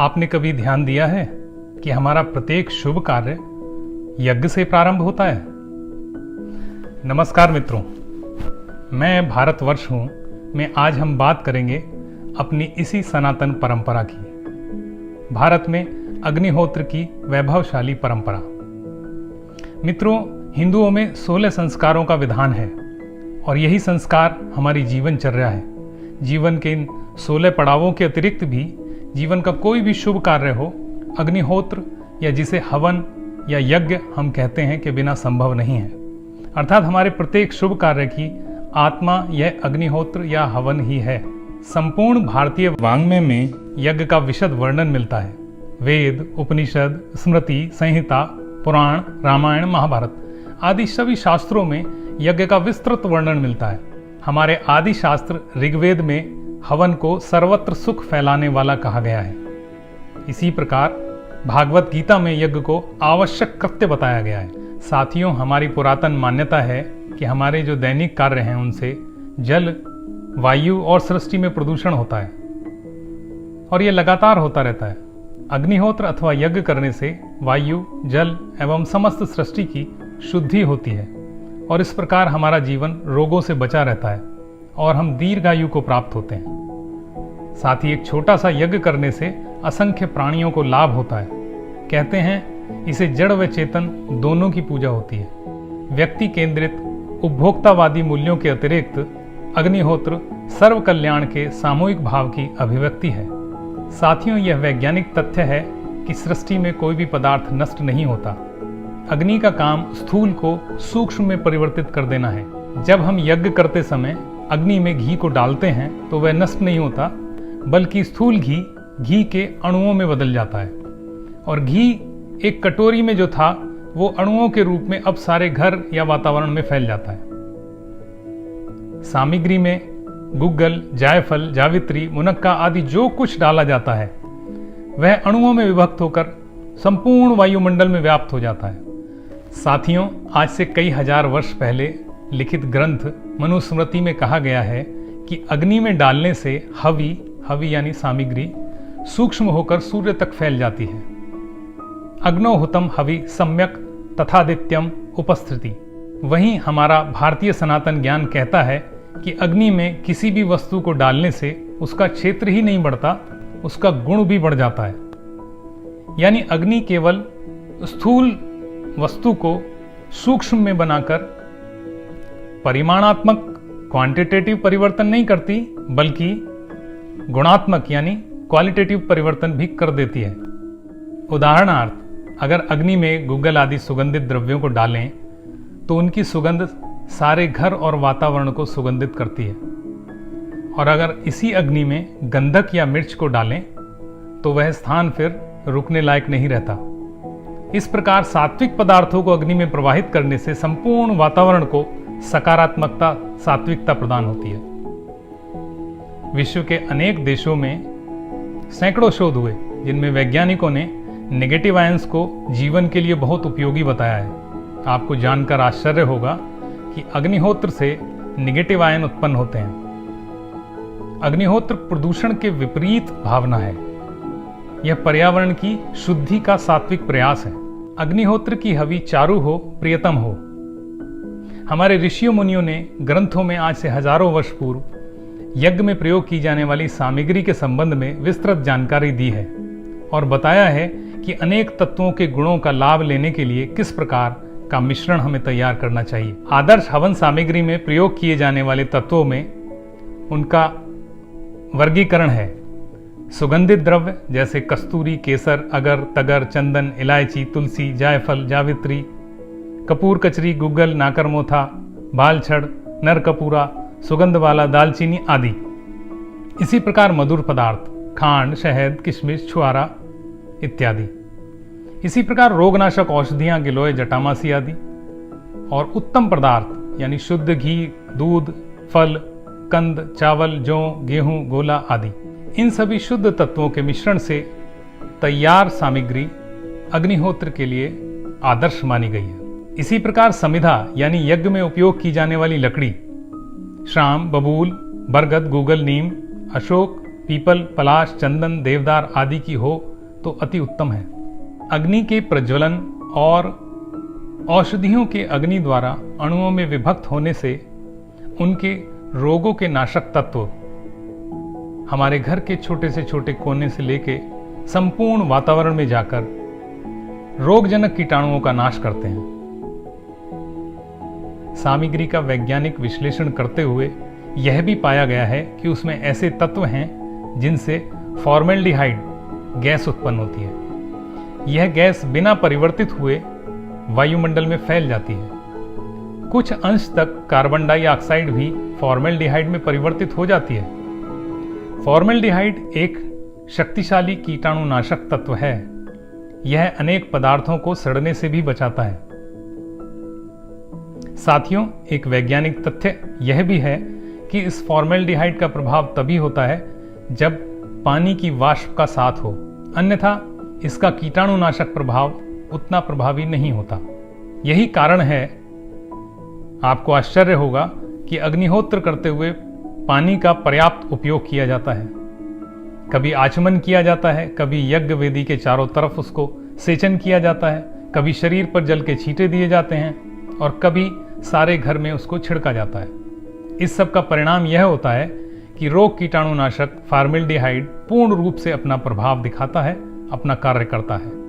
आपने कभी ध्यान दिया है कि हमारा प्रत्येक शुभ कार्य यज्ञ से प्रारंभ होता है? नमस्कार मित्रों, मैं भारतवर्ष हूँ में आज हम बात करेंगे अपनी इसी सनातन परंपरा की, भारत में अग्निहोत्र की वैभवशाली परंपरा। मित्रों, हिंदुओं में 16 संस्कारों का विधान है और यही संस्कार हमारी जीवनचर्या है। जीवन के इन 16 पड़ावों के अतिरिक्त भी जीवन का कोई भी शुभ कार्य हो, अग्निहोत्र या जिसे हवन या यज्ञ हम कहते हैं के बिना संभव नहीं है। अर्थात हमारे प्रत्येक शुभ कार्य की आत्मा यह अग्निहोत्र या हवन ही है। संपूर्ण भारतीय वाङ्मय में यज्ञ का विशद वर्णन मिलता है। वेद, उपनिषद, स्मृति, संहिता, पुराण, रामायण, महाभारत आदि सभी शास्त्रों में यज्ञ का विस्तृत वर्णन मिलता है। हमारे आदि शास्त्र ऋग्वेद में हवन को सर्वत्र सुख फैलाने वाला कहा गया है। इसी प्रकार भागवत गीता में यज्ञ को आवश्यक कृत्य बताया गया है। साथियों, हमारी पुरातन मान्यता है कि हमारे जो दैनिक कार्य हैं उनसे जल, वायु और सृष्टि में प्रदूषण होता है और यह लगातार होता रहता है। अग्निहोत्र अथवा यज्ञ करने से वायु, जल एवं समस्त सृष्टि की शुद्धि होती है और इस प्रकार हमारा जीवन रोगों से बचा रहता है और हम दीर्घायु को प्राप्त होते हैं। साथ ही एक छोटा सा यज्ञ करने से असंख्य प्राणियों को लाभ होता है। कहते हैं इसे जड़ व चेतन दोनों की पूजा होती है। व्यक्ति केंद्रित उपभोक्तावादी मूल्यों के अतिरिक्त अग्निहोत्र सर्व कल्याण के सामूहिक भाव की अभिव्यक्ति है। साथियों, यह वैज्ञानिक तथ्य है कि सृष्टि में कोई भी पदार्थ नष्ट नहीं होता। अग्नि का काम स्थूल को सूक्ष्म में परिवर्तित कर देना है। जब हम यज्ञ करते समय अग्नि में घी को डालते हैं तो वह नष्ट नहीं होता, बल्कि स्थूल घी के अणुओं में बदल जाता है और घी एक कटोरी में जो था वो अणुओं के रूप में अब सारे घर या वातावरण में फैल जाता है। सामग्री में गुग्गल, जायफल, जावित्री, मुनक्का आदि जो कुछ डाला जाता है वह अणुओं में विभक्त होकर संपूर्ण वायुमंडल में व्याप्त हो जाता है। साथियों, आज से कई हजार वर्ष पहले लिखित ग्रंथ मनुस्मृति में कहा गया है कि अग्नि में डालने से हवि यानी सामग्री सूक्ष्म होकर सूर्य तक फैल जाती है। अग्नोहुतम हवि सम्यक तथादित्यम उपस्थिति। वहीं हमारा भारतीय सनातन ज्ञान कहता है कि अग्नि में किसी भी वस्तु को डालने से उसका क्षेत्र ही नहीं बढ़ता, उसका गुण भी बढ़ जाता है। यानी अग्नि केवल स्थूल वस्तु को सूक्ष्म में बनाकर परिमाणात्मक क्वांटिटेटिव परिवर्तन नहीं करती, बल्कि गुणात्मक यानी क्वालिटेटिव परिवर्तन भी कर देती है। उदाहरणार्थ, अगर अग्नि में गुग्गल आदि सुगंधित द्रव्यों को डालें तो उनकी सुगंध सारे घर और वातावरण को सुगंधित करती है, और अगर इसी अग्नि में गंधक या मिर्च को डालें तो वह स्थान फिर रुकने लायक नहीं रहता। इस प्रकार सात्विक पदार्थों को अग्नि में प्रवाहित करने से संपूर्ण वातावरण को सकारात्मकता, सात्विकता प्रदान होती है। विश्व के अनेक देशों में सैकड़ों शोध हुए जिनमें वैज्ञानिकों ने नेगेटिव आयंस को जीवन के लिए बहुत उपयोगी बताया है। आपको जानकर आश्चर्य होगा कि अग्निहोत्र से नेगेटिव आयन उत्पन्न होते हैं। अग्निहोत्र प्रदूषण के विपरीत भावना है। यह पर्यावरण की शुद्धि का सात्विक प्रयास है। अग्निहोत्र की हवि चारु हो, प्रियतम हो। हमारे ऋषियों मुनियों ने ग्रंथों में आज से हजारों वर्ष पूर्व यज्ञ में प्रयोग की जाने वाली सामग्री के संबंध में विस्तृत जानकारी दी है और बताया है कि अनेक तत्वों के गुणों का लाभ लेने के लिए किस प्रकार का मिश्रण हमें तैयार करना चाहिए। आदर्श हवन सामग्री में प्रयोग किए जाने वाले तत्वों में उनका वर्गीकरण है। सुगंधित द्रव्य जैसे कस्तूरी, केसर, अगर, तगर, चंदन, इलायची, तुलसी, जायफल, जावित्री, कपूर, कचरी, गुग्गल, नाकरमोथा, बालछड़, नरकपूरा, सुगंध वाला दालचीनी आदि। इसी प्रकार मधुर पदार्थ खांड, शहद, किशमिश, छुआरा इत्यादि। इसी प्रकार रोगनाशक औषधियां, गिलोय, जटामासी आदि। और उत्तम पदार्थ यानी शुद्ध घी, दूध, फल, कंद, चावल, जौ, गेहूं, गोला आदि। इन सभी शुद्ध तत्वों के मिश्रण से तैयार सामग्री अग्निहोत्र के लिए आदर्श मानी गई है। इसी प्रकार समिधा यानी यज्ञ में उपयोग की जाने वाली लकड़ी श्याम, बबूल, बरगद, गूगल, नीम, अशोक, पीपल, पलाश, चंदन, देवदार आदि की हो तो अति उत्तम है। अग्नि के प्रज्वलन और औषधियों के अग्नि द्वारा अणुओं में विभक्त होने से उनके रोगों के नाशक तत्व हमारे घर के छोटे से छोटे कोने से लेके संपूर्ण वातावरण में जाकर रोगजनक कीटाणुओं का नाश करते हैं। सामग्री का वैज्ञानिक विश्लेषण करते हुए यह भी पाया गया है कि उसमें ऐसे तत्व हैं जिनसे फॉर्मेल्डिहाइड गैस उत्पन्न होती है। यह गैस बिना परिवर्तित हुए वायुमंडल में फैल जाती है। कुछ अंश तक कार्बन डाइऑक्साइड भी फॉर्मेल्डिहाइड में परिवर्तित हो जाती है। फॉर्मेल्डिहाइड एक शक्तिशाली कीटाणुनाशक तत्व है। यह अनेक पदार्थों को सड़ने से भी बचाता है। साथियों, एक वैज्ञानिक तथ्य यह भी है कि इस फॉर्मेल्डिहाइड का प्रभाव तभी होता है जब पानी की वाष्प का साथ हो, अन्यथा इसका कीटाणुनाशक प्रभाव उतना प्रभावी नहीं होता। यही कारण है, आपको आश्चर्य होगा कि अग्निहोत्र करते हुए पानी का पर्याप्त उपयोग किया जाता है। कभी आचमन किया जाता है, कभी यज्ञ वेदी के चारों तरफ उसको सेचन किया जाता है, कभी शरीर पर जल के छींटे दिए जाते हैं और कभी सारे घर में उसको छिड़का जाता है। इस सब का परिणाम यह होता है कि रोग कीटाणुनाशक फॉर्मेल्डिहाइड पूर्ण रूप से अपना प्रभाव दिखाता है, अपना कार्य करता है।